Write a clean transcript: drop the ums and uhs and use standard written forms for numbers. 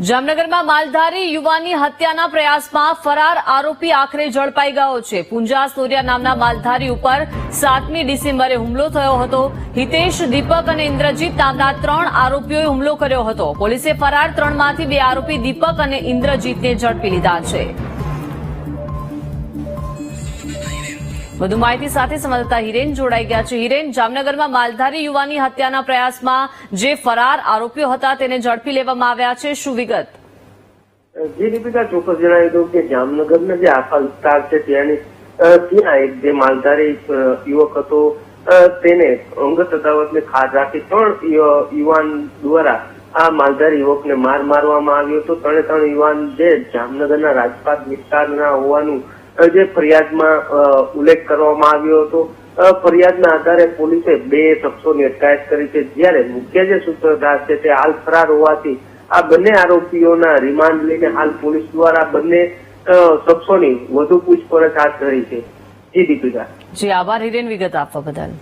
જામનગરમાં માલધારી યુવાનની હત્યાના પ્રયાસમાં ફરાર આરોપી આખરે ઝડપાઈ ગયો છે। પુંજા સોરિયા નામના માલધારી ઉપર 7મી ડિસેમ્બરે હુમલો થયો હતો। હિતેશ, દીપક અને ઇન્દ્રજીત નામના 3 આરોપીઓએ હુમલો કર્યો હતો। પોલીસે ફરાર 3માંથી 2 આરોપી દીપક અને ઇન્દ્રજીતને ઝડપી લીધા છે। વધુ માહિતી સાથે સંવાદદાતા હિરેન જોડાઈ ગયા છે। હિરેન, જામનગરમાં માલધારી યુવાનની હત્યાના પ્રયાસમાં જે ફરાર આરોપીઓ હતા તેને ઝડપી લેવામાં આવ્યા છે, શું વિગત? જી દીપિકા, ચોક્કસ જણાવી દઉં કે જામનગરના જે આખા વિસ્તાર છે ત્યાં એક જે માલધારી યુવક હતો તેને અંગત અદાવતને ખાસ રાખી 3 યુવાન દ્વારા આ માલધારી યુવકને મારવામાં આવ્યો હતો। 3 યુવાન જે જામનગરના રાજપાટ વિસ્તારના હોવાનું જે ફરિયાદમાં ઉલ્લેખ કરવામાં આવ્યો હતો। ફરિયાદના આધારે પોલીસે 2 શખ્સોની અટકાયત કરી છે, જ્યારે મુખ્ય જે સૂત્રધાર છે તે હાલ ફરાર હોવાથી આ બંને આરોપીઓના રિમાન્ડ લઈને હાલ પોલીસ દ્વારા બંને શખ્સોની વધુ પૂછપરછ હાથ ધરી છે। જી દીપિકા। જી, આભાર હિરેન વિગત આપવા બદલ।